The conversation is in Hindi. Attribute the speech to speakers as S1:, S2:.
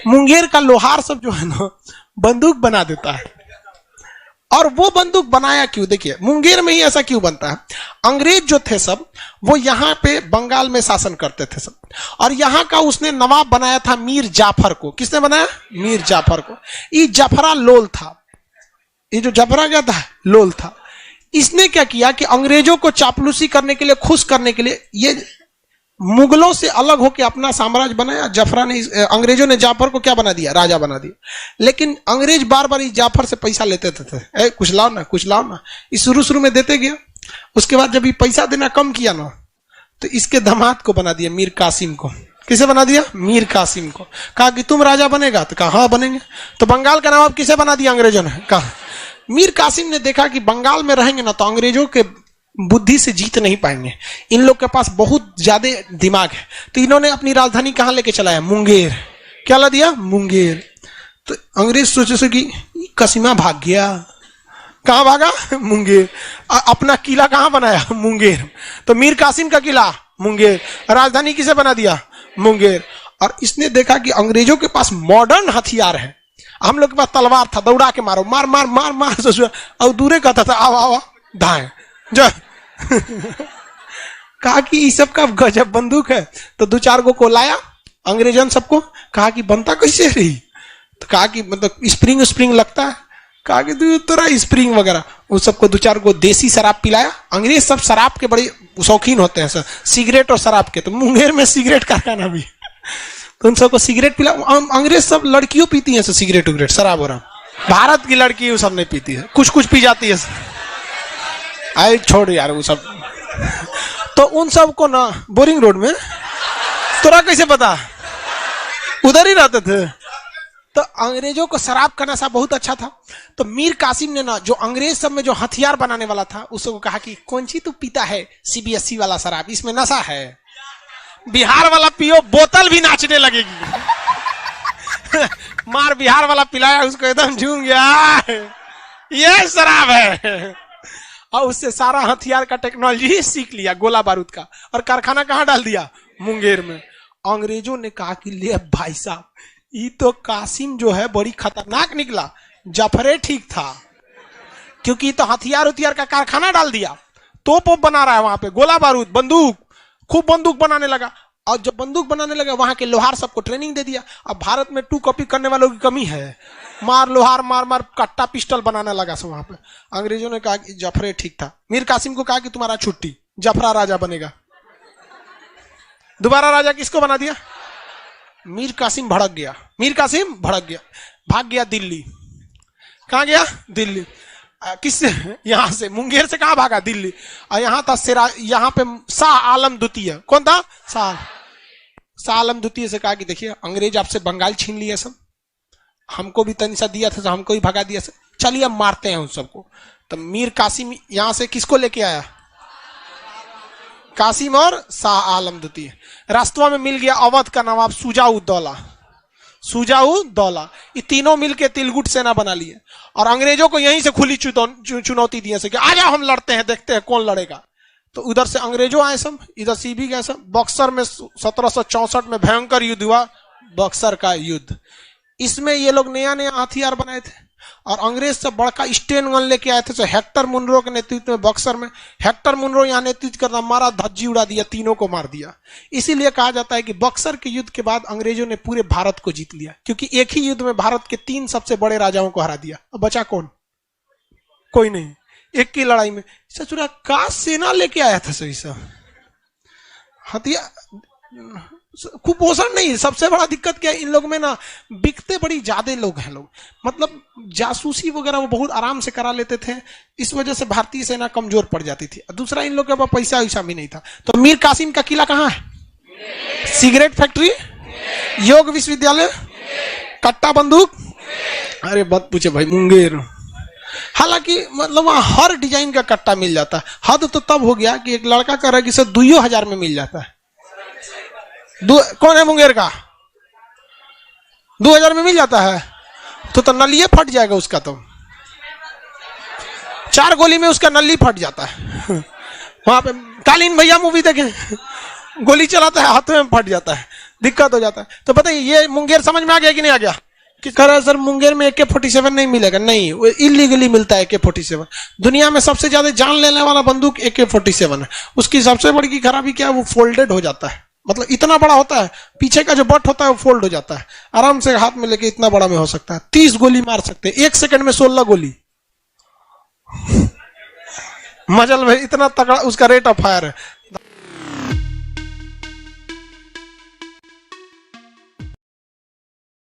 S1: मुंगेर का लोहार सब जो है ना बंदूक बना देता है। और वो बंदूक बनाया क्यों? देखिए मुंगेर में ही ऐसा क्यों बनता है? अंग्रेज जो थे सब वो यहाँ पे बंगाल में शासन करते थे सब, और यहाँ का उसने नवाब बनाया था मीर जाफर को। किसने बनाया? मीर जाफर को। ये जफरा लोल था, ये जो जफरा क्या था? लोल था। इसने क्या किया कि अंग्रेजों को चापलूसी करने के लिए, खुश करने के लिए, ये मुगलों से अलग होकर अपना साम्राज्य बनाया। जफरा ने, अंग्रेजों ने जाफर को क्या बना दिया? राजा बना दिया। लेकिन अंग्रेज बार बार इस जाफर से पैसा लेते थे, कुछ लाओ ना, कुछ लाओ ना। इस शुरू में देते गया। उसके बाद जब ये पैसा देना कम किया ना, तो इसके दामाद को बना दिया मीर कासिम को। किसे बना दिया? मीर कासिम को। कहा कि तुम राजा बनेगा? तो कहा हाँ बनेंगे। तो बंगाल का नवाब किसे बना दिया अंग्रेजों ने? कहा मीर कासिम ने देखा कि बंगाल में रहेंगे ना तो अंग्रेजों के बुद्धि से जीत नहीं पाएंगे, इन लोग के पास बहुत ज्यादा दिमाग है। तो इन्होंने अपनी राजधानी कहां लेके चलाया? मुंगेर। क्या ला दिया? मुंगेर। तो अंग्रेज सोचे कि कसीमा भाग गया। कहां भागा? मुंगेर। अपना किला कहां बनाया? मुंगेर। तो मीर कासिम का किला मुंगेर, राजधानी किसे बना दिया? मुंगेर। और इसने देखा कि अंग्रेजों के पास मॉडर्न हथियार है, हम लोग के पास तलवार था, दौड़ा के मारो, मार मार मार मार, और दूरे कहता था आओ आओ धाए जो कहा कि इस सब का गजब बंदूक है। तो दो चार को लाया अंग्रेजन सबको, कहा कि बनता कैसे रही? तो कहा कि मतलब स्प्रिंग स्प्रिंग लगता है। कहा कि तेरा स्प्रिंग वगैरह, उस सबको दो चार को देसी शराब पिलाया। अंग्रेज सब शराब के बड़े शौकीन होते हैं सर, सिगरेट और शराब के। तो मुंगेर में सिगरेट कारखाना भी, तो उन सबको सिगरेट पिला। अंग्रेज सब लड़कियों पीती हैं सिगरेट उगरेट, शराब वराब। भारत की लड़की वो सब नहीं पीती है, कुछ कुछ पी जाती है। आए छोड़ यार वो सब। तो उन सब को ना बोरिंग रोड में, तोरा कैसे पता? उधर ही रहते थे। तो अंग्रेजों को शराब का नशा बहुत अच्छा था। तो मीर कासिम ने ना, जो अंग्रेज सब में जो हथियार बनाने वाला था, उसको कहा कि कौन सी तू पीता है सीबीएसई वाला शराब, इसमें नशा है, बिहार वाला पियो, बोतल भी नाचने लगेगी। मार बिहार वाला पिलाया उसको, एकदम झूम गया, ये शराब है। और उससे सारा हथियार का टेक्नोलॉजी सीख लिया, गोला बारूद का। और कारखाना कहां डाल दिया? मुंगेर में। अंग्रेजों ने कहा कि ले भाई साहब, ये तो कासिम जो है बड़ी खतरनाक निकला, जफरे ठीक था, क्योंकि तो हथियार उथियार का कारखाना डाल दिया, तोप बना रहा है वहां पे, गोला बारूद, बंदूक, खूब बंदूक बनाने लगा। और जब बंदूक बनाने लगा, वहां के लोहार सबको ट्रेनिंग दे दिया। अब भारत में 2 कॉपी करने वालों की कमी है, मार लोहार मार मार कट्टा पिस्टल बनाने लगा सब वहां पे। अंग्रेजों ने कहा कि जफरे ठीक था। मीर कासिम को कहा कि तुम्हारा छुट्टी, जफरा राजा बनेगा। दोबारा राजा किसको बना दिया? मीर कासिम भड़क गया। मीर कासिम भड़क गया, भाग गया दिल्ली। कहां गया? दिल्ली। किससे? यहां से, मुंगेर से कहां भागा? दिल्ली। और यहां था यहाँ पे शाह आलम द्वितीय। कौन था? शाह आलम द्वितीय से कहा कि देखिए अंग्रेज आपसे बंगाल छीन लिए सब, हमको भी तनिसा दिया था, हमको ही भगा दिया, चलिए अब मारते हैं उन सबको। तो मीर कासिम यहां से किसको लेके आया? कासिम और शाह आलम द्वितीय। रास्तों में मिल गया अवध का नवाब सुजाउद्दौला। सुजाउद्दौला, ये तीनों मिलके तिलगुट सेना बना लिए और अंग्रेजों को यहीं से खुली चुनौती दी कि आ जाओ हम लड़ते हैं, देखते हैं कौन लड़ेगा। तो उधर से अंग्रेजों आए सब, इधर से भी गए सब। बक्सर में 1764 में भयंकर युद्ध हुआ, बक्सर का युद्ध। इसमें ये लोग नया नया हथियार बनाए थे और अंग्रेज से बड़का स्टेन गन लेके आए थे। तो हेक्टर मुनरो के नेतृत्व में बक्सर में, हेक्टर मुनरो यहाँ नेतृत्व करना, मारा, धज्जी उड़ा दिया, तीनों को मार दिया। इसीलिए कहा जाता है कि बक्सर के युद्ध के बाद अंग्रेजों ने पूरे भारत को जीत लिया, क्योंकि एक ही युद्ध में भारत के 3 सबसे बड़े राजाओं को हरा दिया। अब बचा कौन? कोई नहीं। एक की लड़ाई में सचुरा का सेना लेके आया था सही सब हथियार। कुपोषण नहीं, सबसे बड़ा दिक्कत क्या है इन लोग में ना, बिकते बड़ी ज्यादा लोग हैं लोग, मतलब जासूसी वगैरह वो बहुत आराम से करा लेते थे। इस वजह से भारतीय सेना कमजोर पड़ जाती थी। दूसरा, इन लोग के पास पैसा वैसा भी नहीं था। तो मीर कासिम का किला कहाँ है? सिगरेट फैक्ट्री, योग विश्वविद्यालय, कट्टा बंदूक, अरे मत पूछे भाई, मुंगेर। हालांकि मतलब वहां हर डिजाइन का कट्टा मिल जाता है। हद तो तब हो गया कि एक लड़का कह रहा है कि सर 2000 में मिल जाता है। कौन है मुंगेर का? 2000 में मिल जाता है तो नलिये फट जाएगा उसका। तो 4 गोली में उसका नली फट जाता है। वहां पे कालीन भैया मूवी देखे, गोली चलाता है हाथ में फट जाता है। दिक्कत हो जाता है। तो पता है ये मुंगेर समझ में आ गया कि नहीं आ गया? कि कह रहा है सर मुंगेर में AK-47 नहीं मिलेगा। नहीं, वो इलीगली मिलता है AK-47। दुनिया में सबसे ज्यादा जान लेने वाला बंदूक AK-47 है। उसकी सबसे बड़ी की खराबी क्या है, वो फोल्डेड हो जाता है। मतलब इतना बड़ा होता है, पीछे का जो बट होता है वो फोल्ड हो जाता है, आराम से हाथ में लेके इतना बड़ा में हो सकता है। 30 गोली मार सकते हैं 1 सेकंड में, 16 गोली। मजल भाई इतना तगड़ा उसका रेट ऑफ फायर है।